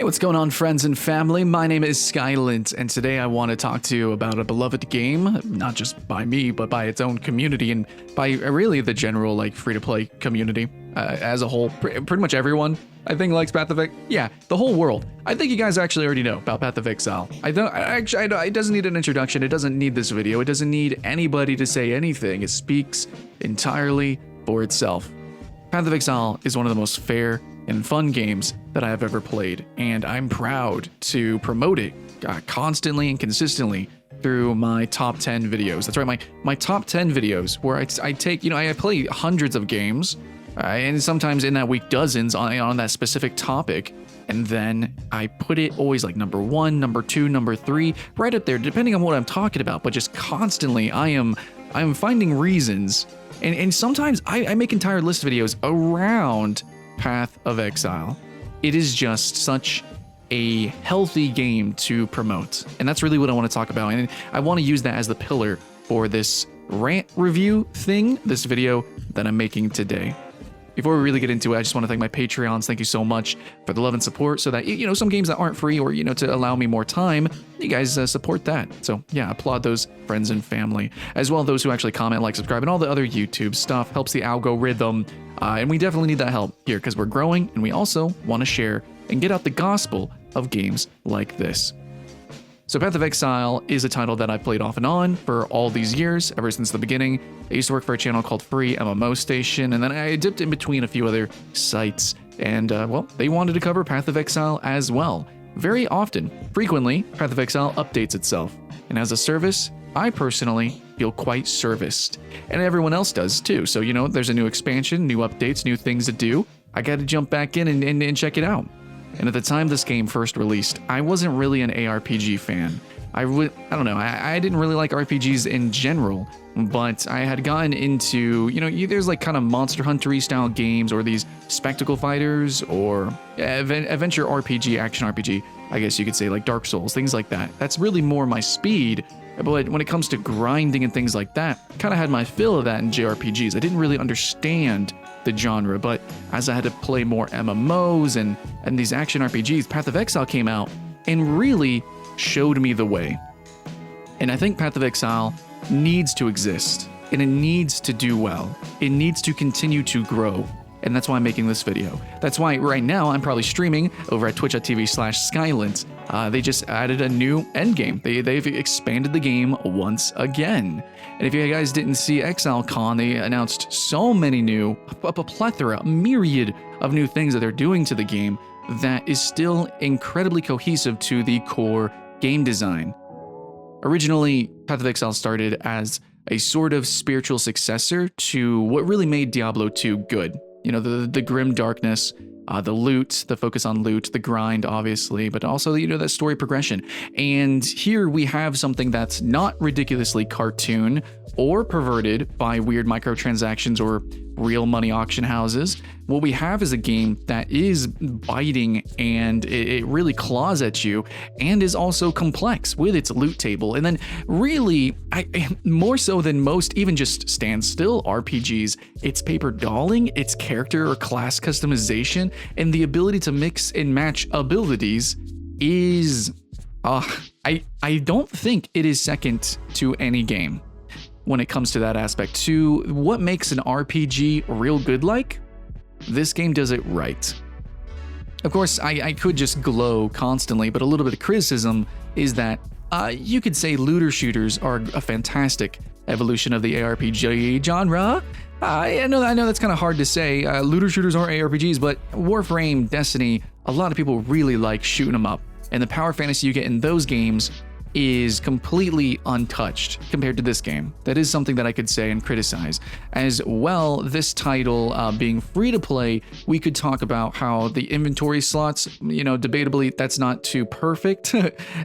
Hey, what's going on, friends and family? My name is Skylent, and today I want to talk to you about a beloved game, not just by me, but by its own community, and by really the general, free-to-play community as a whole. Pretty much everyone, I think, likes Path of Exile. Yeah, the whole world. I think you guys actually already know about Path of Exile. It doesn't need an introduction. It doesn't need this video. It doesn't need anybody to say anything. It speaks entirely for itself. Path of Exile is one of the most fair and fun games that I have ever played, and I'm proud to promote it constantly and consistently through my top 10 videos. That's right, my top 10 videos, where I take, I play hundreds of games, and sometimes in that week dozens on that specific topic, and then I put it always like number 1, number 2, number 3, right up there, depending on what I'm talking about, but just constantly I'm finding reasons, and sometimes I make entire list videos around Path of Exile. It is just such a healthy game to promote, and that's really what I want to talk about, and I want to use that as the pillar for this rant review thing, this video that I'm making today. Before we really get into it, I just want to thank my Patreons. Thank you so much for the love and support, so that, some games that aren't free, or, to allow me more time, you guys support that. So yeah, applaud those friends and family, as well as those who actually comment, like, subscribe, and all the other YouTube stuff. Helps the algorithm, and we definitely need that help here, because we're growing, and we also want to share and get out the gospel of games like this. So Path of Exile is a title that I've played off and on for all these years, ever since the beginning. I used to work for a channel called Free MMO Station, and then I dipped in between a few other sites, and well, they wanted to cover Path of Exile as well. Very often, frequently, Path of Exile updates itself, and as a service, I personally feel quite serviced, and everyone else does too. So, there's a new expansion, new updates, new things to do. I got to jump back in and check it out. And at the time this game first released, I wasn't really an ARPG fan. I don't know, I didn't really like RPGs in general, but I had gotten into, there's like kind of Monster Hunter-y style games, or these spectacle fighters, or adventure RPG, action RPG, I guess you could say, like Dark Souls, things like that. That's really more my speed. But when it comes to grinding and things like that, I kind of had my fill of that in JRPGs. I didn't really understand the genre, but as I had to play more MMOs and these action RPGs, Path of Exile came out and really showed me the way. And I think Path of Exile needs to exist, and it needs to do well. It needs to continue to grow. And that's why I'm making this video. That's why right now I'm probably streaming over at twitch.tv/Skylent. They just added a new endgame. They've expanded the game once again. And if you guys didn't see ExileCon, they announced so many new, a plethora, a myriad of new things that they're doing to the game that is still incredibly cohesive to the core game design. Originally, Path of Exile started as a sort of spiritual successor to what really made Diablo 2 good. The grim darkness, the loot, the focus on loot, the grind, obviously, but also, that story progression. And here we have something that's not ridiculously cartoon or perverted by weird microtransactions or real money auction houses. What we have is a game that is biting, and it really claws at you, and is also complex with its loot table. And then really, more so than most even just standstill RPGs, its paper dolling, its character or class customization, and the ability to mix and match abilities is, I don't think it is second to any game when it comes to that aspect. To what makes an RPG real good like, this game does it right. Of course, I could just glow constantly, but a little bit of criticism is that you could say looter shooters are a fantastic evolution of the ARPG genre. I know that's kind of hard to say. Looter shooters aren't ARPGs, but Warframe, Destiny, a lot of people really like shooting them up. And the power fantasy you get in those games is completely untouched compared to this game. That is something that I could say and criticize. As well, this title being free to play, we could talk about how the inventory slots, debatably, that's not too perfect.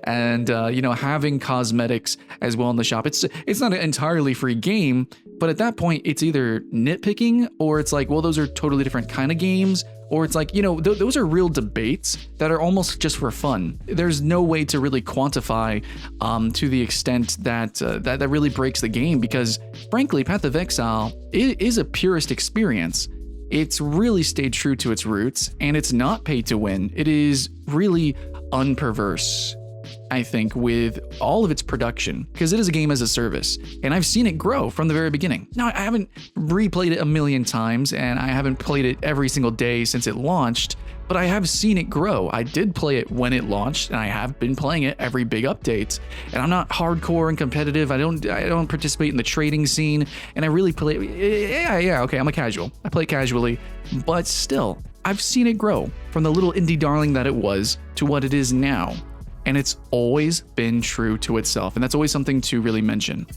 And, having cosmetics as well in the shop. It's not an entirely free game, but at that point, it's either nitpicking, or it's like, well, those are totally different kind of games. Or it's like, those are real debates that are almost just for fun. There's no way to really quantify to the extent that that really breaks the game, because frankly, Path of Exile is a purist experience. It's really stayed true to its roots, and it's not pay to win. It is really unperverse, I think, with all of its production, because it is a game as a service, and I've seen it grow from the very beginning. Now, I haven't replayed it a million times, and I haven't played it every single day since it launched, but I have seen it grow. I did play it when it launched, and I have been playing it every big update. And I'm not hardcore and competitive. I don't participate in the trading scene, and I really play. Yeah, okay, I'm a casual. I play casually, but still, I've seen it grow from the little indie darling that it was to what it is now. And it's always been true to itself, and that's always something to really mention.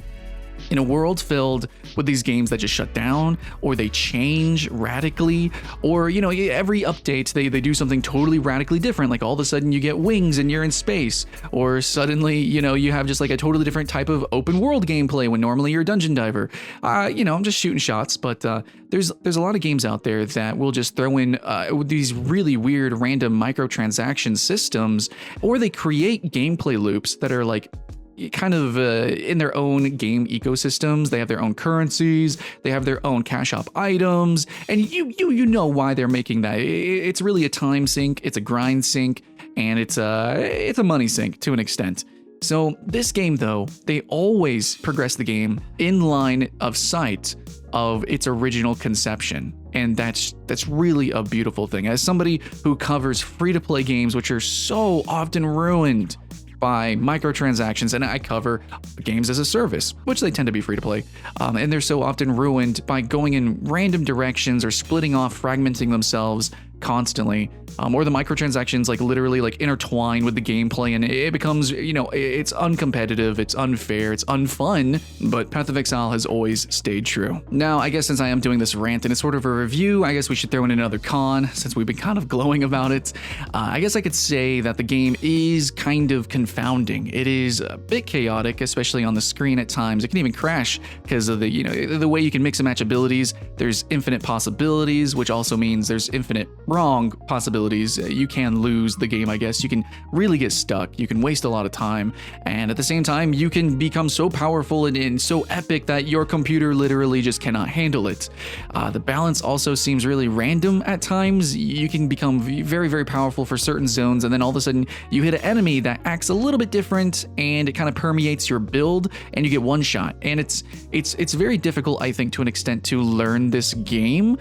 In a world filled with these games that just shut down, or they change radically, or, you know, every update they do something totally radically different, like all of a sudden you get wings and you're in space, or suddenly, you know, you have just like a totally different type of open world gameplay when normally you're a dungeon diver. You know, I'm just shooting shots, but there's a lot of games out there that will just throw in these really weird random microtransaction systems, or they create gameplay loops that are like kind of in their own game ecosystems. They have their own currencies, they have their own cash up items, and you know why they're making that. It's really a time sink, it's a grind sink, and it's a money sink to an extent. So this game, though, they always progress the game in line of sight of its original conception. And that's really a beautiful thing. As somebody who covers free-to-play games, which are so often ruined by microtransactions, and I cover games as a service, which they tend to be free to play, and they're so often ruined by going in random directions or splitting off, fragmenting themselves constantly, or the microtransactions like literally like intertwine with the gameplay, and it becomes, you know, it's uncompetitive, it's unfair, it's unfun. But Path of Exile has always stayed true. Now, I guess since I am doing this rant and it's sort of a review, I guess we should throw in another con, since we've been kind of glowing about it. I guess I could say that the game is kind of confounding. It is a bit chaotic, especially on the screen at times. It can even crash because of the, you know, the way you can mix and match abilities. There's infinite possibilities, which also means there's infinite wrong possibilities. You can lose the game, I guess. You can really get stuck. You can waste a lot of time. And at the same time, you can become so powerful and so epic that your computer literally just cannot handle it. The balance also seems really random at times. You can become very, very powerful for certain zones, and then all of a sudden you hit an enemy that acts a little bit different, and it kind of permeates your build, and you get one shot. And it's very difficult, I think, to an extent, to learn this game,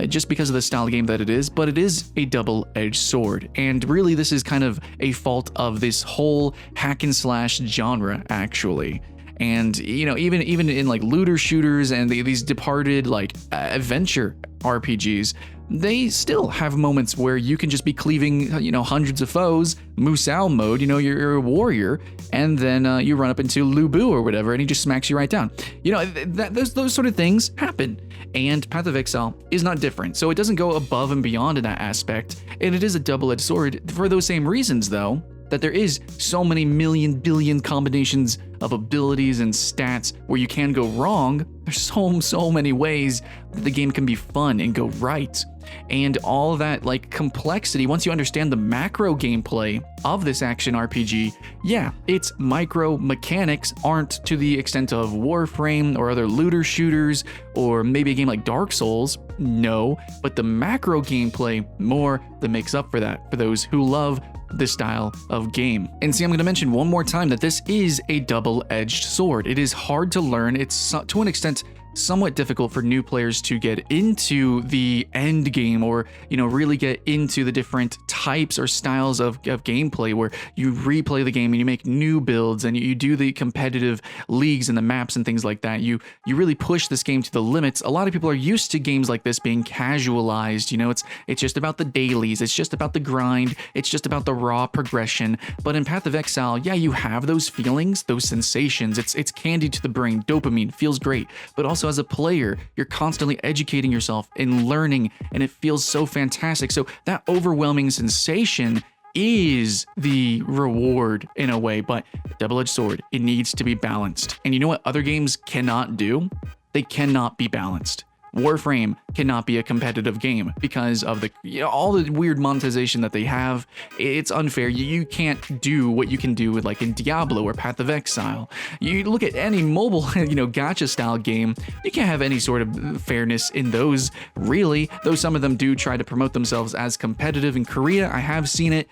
just because of the style of game that it is. But it is a double-edged sword, and really this is kind of a fault of this whole hack and slash genre, actually. And, you know, even in like looter shooters and these departed like adventure RPGs, they still have moments where you can just be cleaving, you know, hundreds of foes, Musou mode, you know, you're a warrior, and then you run up into Lubu or whatever, and he just smacks you right down. You know, those sort of things happen, and Path of Exile is not different. So it doesn't go above and beyond in that aspect, and it is a double-edged sword for those same reasons, though, that there is so many million billion combinations of abilities and stats where you can go wrong. There's so many ways that the game can be fun and go right. And all that like complexity, once you understand the macro gameplay of this action RPG, yeah, its micro mechanics aren't to the extent of Warframe or other looter shooters, or maybe a game like Dark Souls, no, but the macro gameplay more than makes up for that, for those who love this style of game. And see, I'm going to mention one more time that this is a double-edged sword. It is hard to learn. It's to an extent somewhat difficult for new players to get into the end game, or, you know, really get into the different types or styles of gameplay where you replay the game and you make new builds and you do the competitive leagues and the maps and things like that. You really push this game to the limits. A lot of people are used to games like this being casualized. You know, it's just about the dailies, it's just about the grind, it's just about the raw progression. But in Path of Exile, yeah, you have those feelings, those sensations. It's candy to the brain, dopamine, feels great. But also as a player, you're constantly educating yourself and learning, and it feels so fantastic. So that overwhelming sensation is the reward in a way, but double-edged sword, it needs to be balanced. And you know what other games cannot do? They cannot be balanced. Warframe cannot be a competitive game because of the all the weird monetization that they have. It's unfair. You can't do what you can do with like in Diablo or Path of Exile. You look at any mobile, gacha style game, you can't have any sort of fairness in those, really, though some of them do try to promote themselves as competitive. In Korea, I have seen it.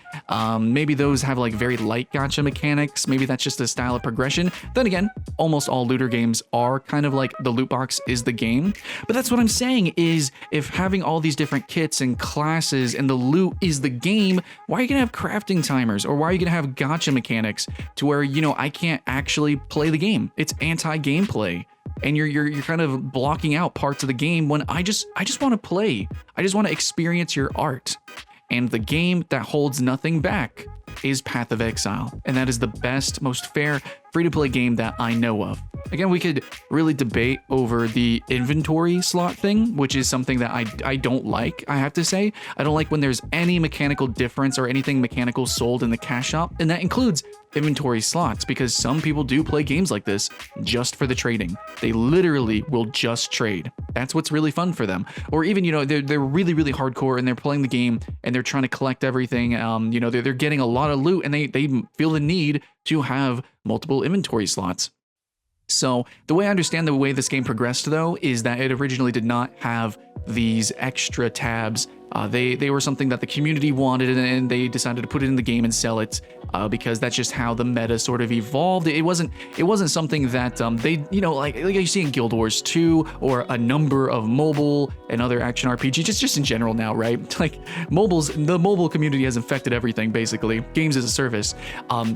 Maybe those have like very light gacha mechanics. Maybe that's just a style of progression. Then again, almost all looter games are kind of like the loot box is the game. But that's what I'm saying is, if having all these different kits and classes and the loot is the game, why are you gonna have crafting timers, or why are you gonna have gacha mechanics to where I can't actually play the game? It's anti-gameplay, and you're kind of blocking out parts of the game when I just want to play. I just want to experience your art. And the game that holds nothing back is Path of Exile, and that is the best, most fair free-to-play game that I know of. Again, we could really debate over the inventory slot thing, which is something that I don't like, I have to say. I don't like when there's any mechanical difference or anything mechanical sold in the cash shop, and that includes inventory slots, because some people do play games like this just for the trading. They literally will just trade. That's what's really fun for them. Or even, they're really, really hardcore and they're playing the game and they're trying to collect everything. They're getting a lot of loot and they feel the need to have multiple inventory slots. So the way I understand the way this game progressed, though, is that it originally did not have these extra tabs. They were something that the community wanted, and they decided to put it in the game and sell it because that's just how the meta sort of evolved. It wasn't something that they, like you see in Guild Wars 2 or a number of mobile and other action RPGs, just in general now, right? Like the mobile community has infected everything, basically. Games as a service.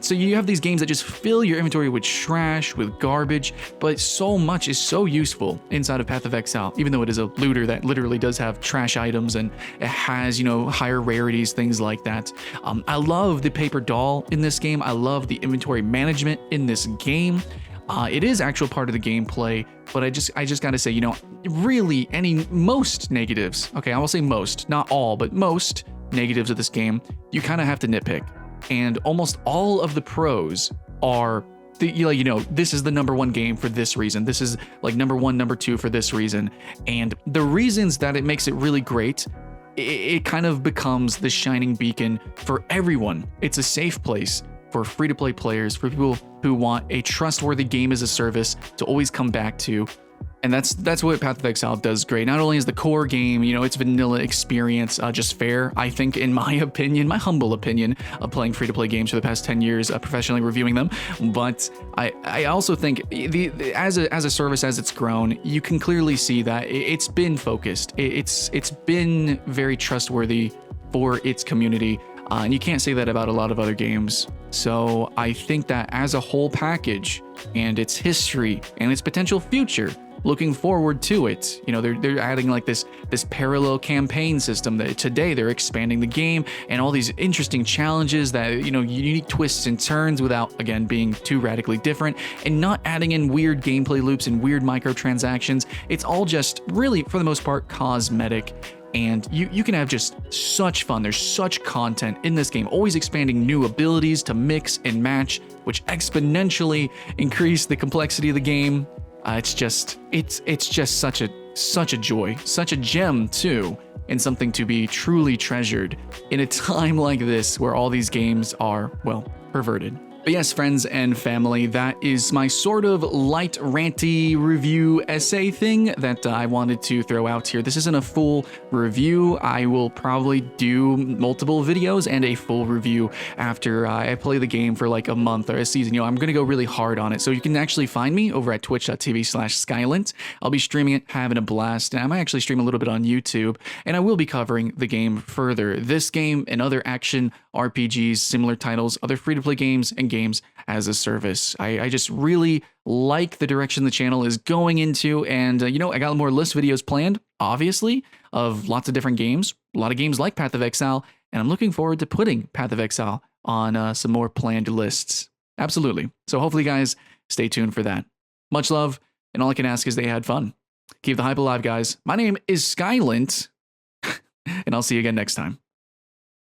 So you have these games that just fill your inventory with trash, with garbage, but so much is so useful inside of Path of Exile, even though it is a looter that literally does have trash items and it has, higher rarities, things like that. I love the paper doll in this game. I love the inventory management in this game. It is actual part of the gameplay, but I just gotta say, really most negatives, okay, I will say most, not all, but most negatives of this game, you kind of have to nitpick. And almost all of the pros are this is the #1 game for this reason. This is like #1, #2 for this reason. And the reasons that it makes it really great, it kind of becomes the shining beacon for everyone. It's a safe place for free-to-play players, for people who want a trustworthy game as a service to always come back to. And that's what Path of Exile does great. Not only is the core game, its vanilla experience just fair, I think, in my opinion, my humble opinion of playing free-to-play games for the past 10 years, professionally reviewing them, but I also think as a service, as it's grown, you can clearly see that it's been focused. It's been very trustworthy for its community, and you can't say that about a lot of other games. So I think that as a whole package, and its history and its potential future, looking forward to it. They're adding like this parallel campaign system that today they're expanding the game, and all these interesting challenges that, unique twists and turns without, again, being too radically different, and not adding in weird gameplay loops and weird microtransactions. It's all just really, for the most part, cosmetic. And you can have just such fun. There's such content in this game, always expanding new abilities to mix and match, which exponentially increase the complexity of the game. It's just such a joy, such a gem too, and something to be truly treasured in a time like this where all these games are, well, perverted. But yes, friends and family, that is my sort of light, ranty review essay thing that I wanted to throw out here. This isn't a full review. I will probably do multiple videos and a full review after I play the game for like a month or a season. I'm going to go really hard on it. So you can actually find me over at twitch.tv/Skylent. I'll be streaming it, having a blast. And I might actually stream a little bit on YouTube, and I will be covering the game further. This game and other action RPGs, similar titles, other free-to-play games, and games as a service. I just really like the direction the channel is going into, and I got more list videos planned, obviously, of lots of different games, a lot of games like Path of Exile, and I'm looking forward to putting Path of Exile on some more planned lists. Absolutely. So hopefully, guys, stay tuned for that. Much love, and all I can ask is they had fun. Keep the hype alive, guys. My name is Skylent, and I'll see you again next time.